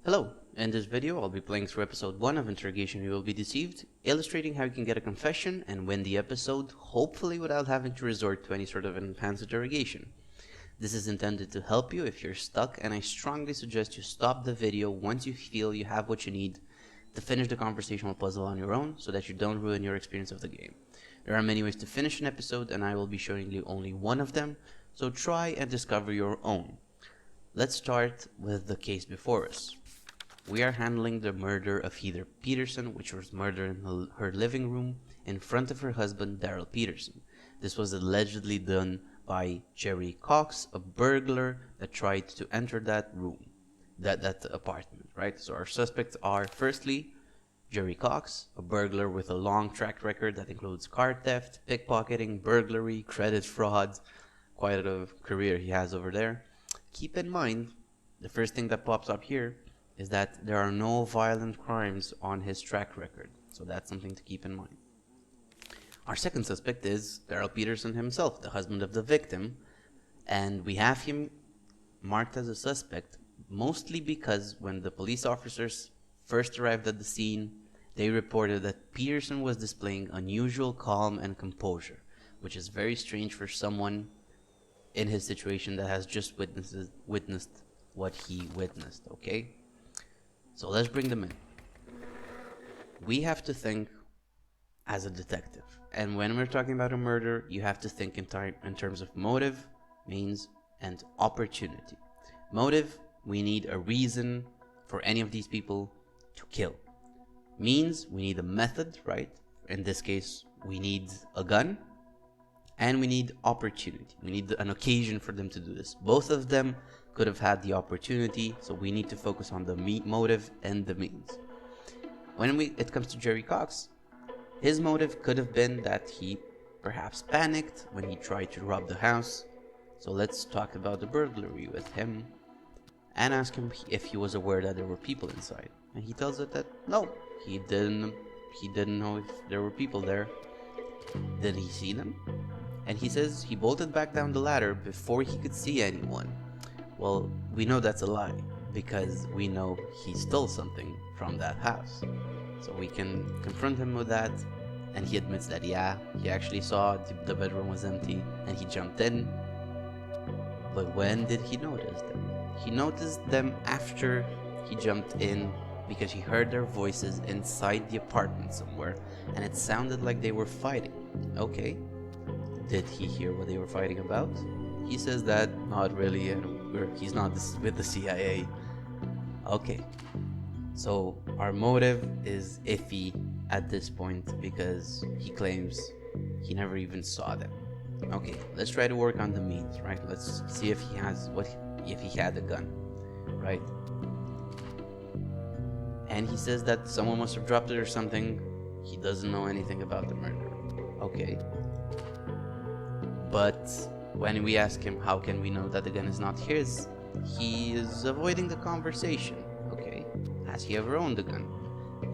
Hello, in this video I'll be playing through episode 1 of Interrogation You Will Be Deceived, illustrating how you can get a confession and win the episode, hopefully without having to resort to any sort of enhanced interrogation. This is intended to help you if you're stuck, and I strongly suggest you stop the video once you feel you have what you need to finish the conversational puzzle on your own so that you don't ruin your experience of the game. There are many ways to finish an episode and I will be showing you only one of them, so try and discover your own. Let's start with the case before us. We are handling the murder of Heather Peterson, which was murdered in her living room in front of her husband, Daryl Peterson. This was allegedly done by Jerry Cox, a burglar that tried to enter that room, that apartment, right? So our suspects are, firstly, Jerry Cox, a burglar with a long track record that includes car theft, pickpocketing, burglary, credit fraud, quite a career he has over there. Keep in mind, the first thing that pops up here is that there are no violent crimes on his track record, so that's something to keep in mind. Our second suspect is Daryl Peterson himself, the husband of the victim, and we have him marked as a suspect mostly because when the police officers first arrived at the scene, they reported that Peterson was displaying unusual calm and composure, which is very strange for someone in his situation that has just witnessed what he witnessed, okay? So let's bring them in. We have to think as a detective. And when we're talking about a murder, you have to think in terms of motive, means, and opportunity. Motive, we need a reason for any of these people to kill. Means, we need a method, right? In this case, we need a gun. And we need opportunity. We need an occasion for them to do this. Both of them could have had the opportunity, so we need to focus on the motive and the means. When it comes to Jerry Cox, his motive could have been that he perhaps panicked when he tried to rob the house. So let's talk about the burglary with him and ask him if he was aware that there were people inside. And he tells us that no, he didn't know if there were people there. Did he see them? And he says he bolted back down the ladder before he could see anyone. Well, we know that's a lie, because we know he stole something from that house. So we can confront him with that, and he admits that, yeah, he actually saw the bedroom was empty, and he jumped in. But when did he notice them? He noticed them after he jumped in, because he heard their voices inside the apartment somewhere, and it sounded like they were fighting. Okay. Did he hear what they were fighting about? He says that not really, and he's not with the CIA. Okay, so our motive is iffy at this point because he claims he never even saw them. Okay, let's try to work on the means, right? Let's see if he has if he had a gun, right? And he says that someone must have dropped it or something. He doesn't know anything about the murder. Okay. But when we ask him how can we know that the gun is not his, he is avoiding the conversation. Okay, has he ever owned a gun?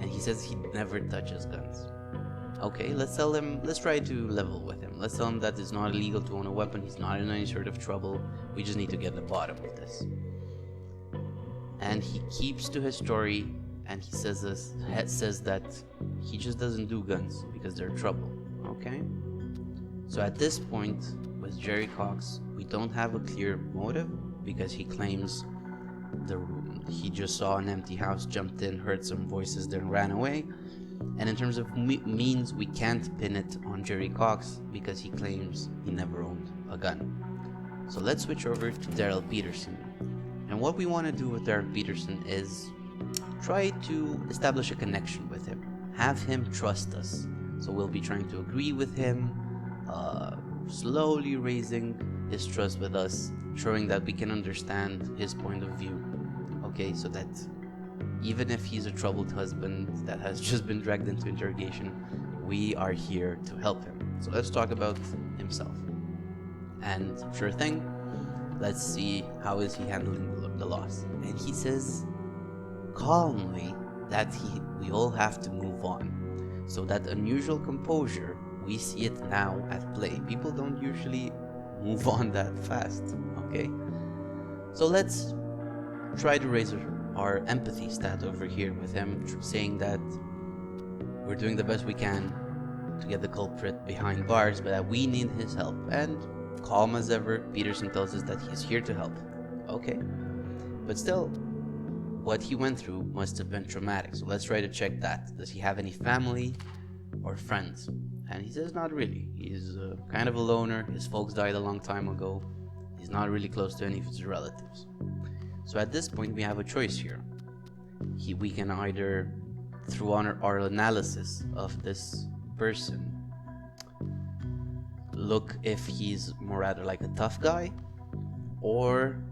And he says he never touches guns. Okay, let's try to level with him. Let's tell him that it's not illegal to own a weapon, he's not in any sort of trouble, we just need to get the bottom of this. And he keeps to his story, and he says that he just doesn't do guns because they're trouble. Okay? So at this point, with Jerry Cox, we don't have a clear motive because he claims he just saw an empty house, jumped in, heard some voices, then ran away. And in terms of means, we can't pin it on Jerry Cox because he claims he never owned a gun. So let's switch over to Daryl Peterson. And what we want to do with Daryl Peterson is try to establish a connection with him. Have him trust us. So we'll be trying to agree with him, slowly raising his trust with us, showing that we can understand his point of view. Okay, so that even if he's a troubled husband that has just been dragged into interrogation, we are here to help him. So let's talk about himself. And sure thing, let's see how is he handling the loss. And he says calmly that we all have to move on. So that unusual composure, we see it now at play. People don't usually move on that fast, okay? So let's try to raise our empathy stat over here with him saying that we're doing the best we can to get the culprit behind bars, but that we need his help. And calm as ever, Peterson tells us that he's here to help. Okay. But still, what he went through must have been traumatic. So let's try to check that. Does he have any family or friends? And he says not really. He's kind of a loner. His folks died a long time ago. He's not really close to any of his relatives. So at this point, we have a choice here. We can either, through our analysis of this person, look if he's more rather like a tough guy, or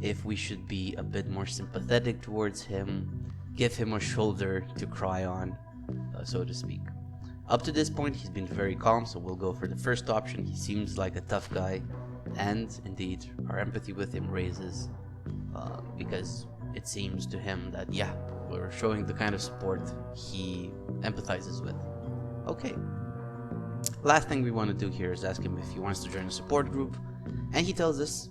if we should be a bit more sympathetic towards him, give him a shoulder to cry on, so to speak. Up to this point, he's been very calm, so we'll go for the first option. He seems like a tough guy, and indeed, our empathy with him raises, because it seems to him that, yeah, we're showing the kind of support he empathizes with. Okay. Last thing we want to do here is ask him if he wants to join a support group, and he tells us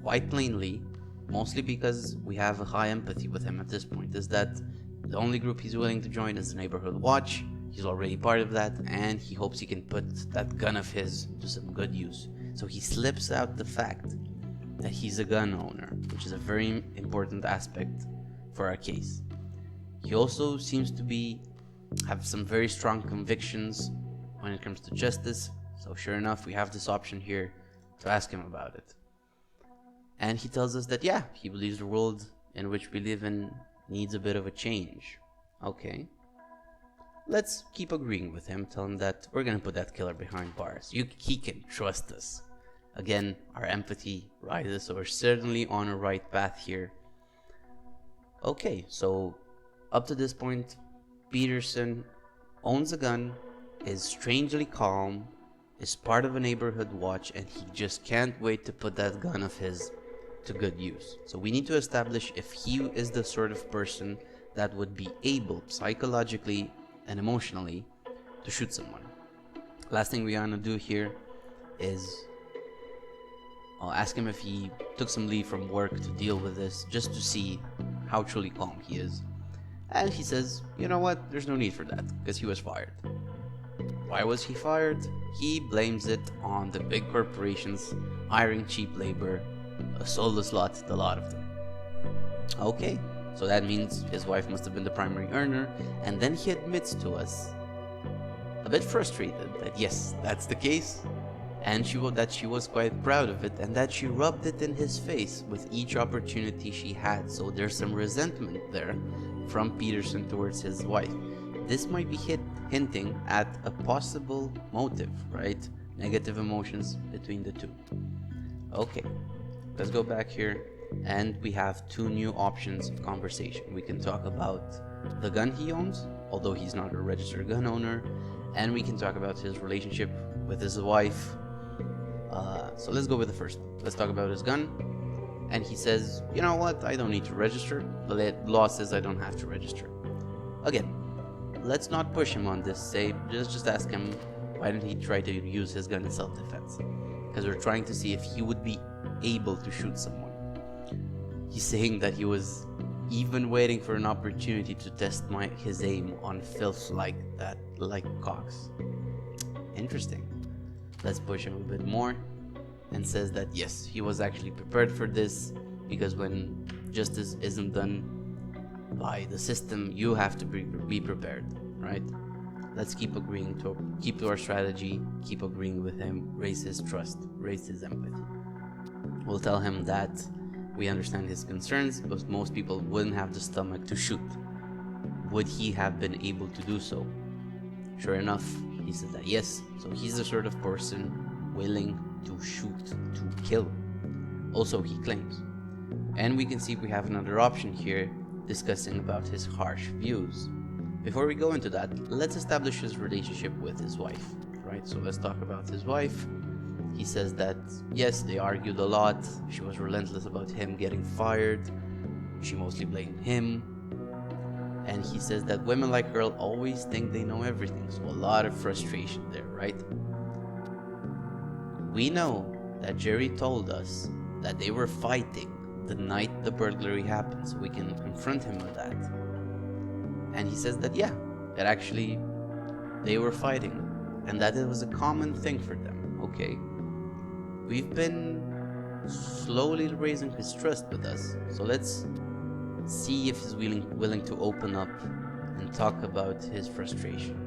quite plainly, mostly because we have a high empathy with him at this point, is that the only group he's willing to join is the Neighborhood Watch. He's already part of that, and he hopes he can put that gun of his to some good use. So he slips out the fact that he's a gun owner, which is a very important aspect for our case. He also seems to have some very strong convictions when it comes to justice, so sure enough, we have this option here to ask him about it. And he tells us that, yeah, he believes the world in which we live in needs a bit of a change. Okay. Let's keep agreeing with him, tell him that we're gonna put that killer behind bars. He can trust us. Again, our empathy rises, so we're certainly on a right path here. Okay, so up to this point, Peterson owns a gun, is strangely calm, is part of a Neighborhood Watch, and he just can't wait to put that gun of his to good use. So we need to establish if he is the sort of person that would be able, psychologically and emotionally, to shoot someone. Last thing we want to do here is I'll ask him if he took some leave from work to deal with this, just to see how truly calm he is. And he says, you know what, there's no need for that, because he was fired. Why was he fired? He blames it on the big corporations hiring cheap labor, a soulless lot, the lot of them. Okay, so that means his wife must have been the primary earner, and then he admits to us, a bit frustrated, that yes, that's the case, and she was quite proud of it, and that she rubbed it in his face with each opportunity she had. So there's some resentment there from Peterson towards his wife. This might be hinting at a possible motive, right? Negative emotions between the two. Okay, let's go back here, and we have two new options of conversation. We can talk about the gun he owns, although he's not a registered gun owner, and we can talk about his relationship with his wife. So let's go with the first one. Let's talk about his gun. And he says, you know what, I don't need to register. The law says I don't have to register. Again, let's not push him on this. Say, just ask him, why didn't he try to use his gun in self-defense? Because we're trying to see if he would be able to shoot someone. He's saying that he was even waiting for an opportunity to test his aim on filth like that, like Cox. Interesting. Let's push him a bit more, and says that yes, he was actually prepared for this, because when justice isn't done by the system, you have to be prepared, right? Let's keep agreeing keep to our strategy, keep agreeing with him, raise his trust, raise his empathy. We'll tell him that we understand his concerns, but most people wouldn't have the stomach to shoot. Would he have been able to do so? Sure enough, he says that yes, so he's the sort of person willing to shoot, to kill. Also, he claims. And we can see we have another option here, discussing about his harsh views. Before we go into that, let's establish his relationship with his wife, right? So let's talk about his wife. He says that yes, they argued a lot. She was relentless about him getting fired. She mostly blamed him. And he says that women like her always think they know everything, so a lot of frustration there, right? We know that Jerry told us that they were fighting the night the burglary happened, so we can confront him on that. And he says that, yeah, that actually they were fighting, and that it was a common thing for them. Okay, we've been slowly raising his trust with us, so let's see if he's willing to open up and talk about his frustration.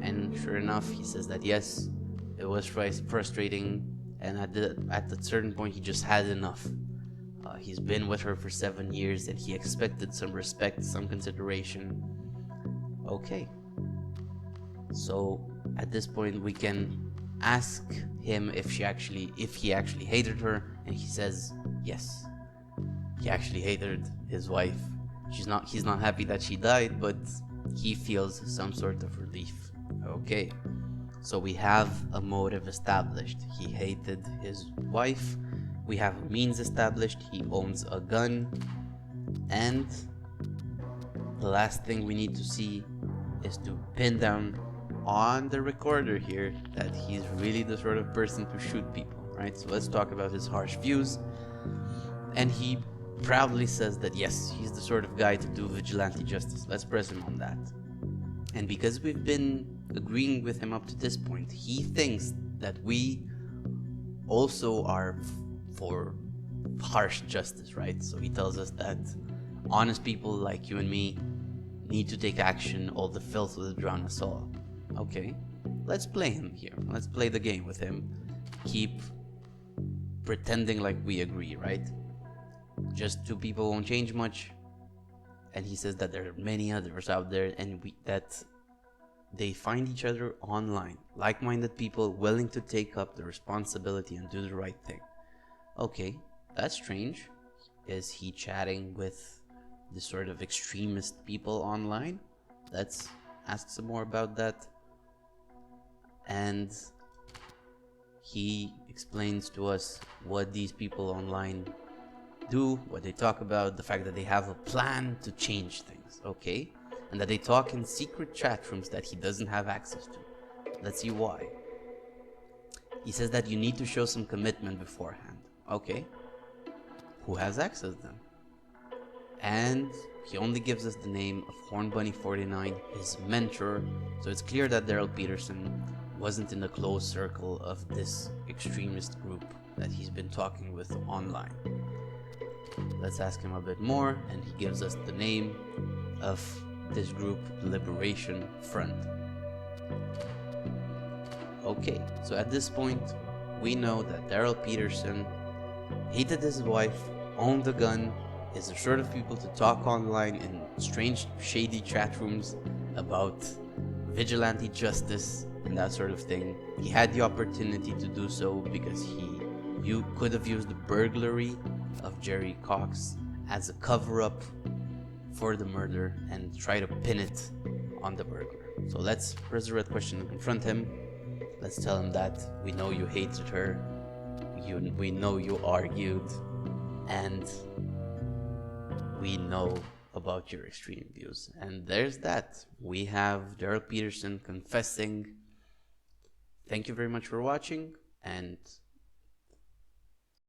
And sure enough, he says that yes, it was frustrating, and at a certain point he just had enough. He's been with her for 7 years, and he expected some respect, some consideration. Okay, so at this point we can ask him if he actually hated her, and he says yes, he actually hated his wife. He's not happy that she died, but he feels some sort of relief. Okay, so we have a motive established. He hated his wife. We have a means established. He owns a gun. And the last thing we need to see is to pin down on the recorder here that he's really the sort of person to shoot people, right? So let's talk about his harsh views. And he proudly says that yes, he's the sort of guy to do vigilante justice. Let's press him on that. And because we've been agreeing with him up to this point, he thinks that we also are for harsh justice, right? So he tells us that honest people like you and me need to take action. All the filth will drown us all. Okay, let's play him here. Let's play the game with him. Keep pretending like we agree, right? Just two people won't change much. And he says that there are many others out there, and that they find each other online. Like-minded people willing to take up the responsibility and do the right thing. Okay, that's strange. Is he chatting with the sort of extremist people online? Let's ask some more about that. And he explains to us what these people online do, what they talk about, the fact that they have a plan to change things, okay? And that they talk in secret chat rooms that he doesn't have access to. Let's see why. He says that you need to show some commitment beforehand. Okay. Who has access then? And he only gives us the name of HornBunny49, his mentor, so it's clear that Daryl Peterson wasn't in the close circle of this extremist group that he's been talking with online. Let's ask him a bit more, and he gives us the name of this group, Liberation Front. Okay, so at this point, we know that Daryl Peterson hated his wife, owned a gun, is the sort of people to talk online in strange, shady chat rooms about vigilante justice and that sort of thing. He had the opportunity to do so because you could have used the burglary of Jerry Cox as a cover-up for the murder and try to pin it on the burglar. So let's resurrect question and confront him. Let's tell him that we know you hated her, we know you argued, and we know about your extreme views. And there's that. We have Daryl Peterson confessing. Thank you very much for watching, and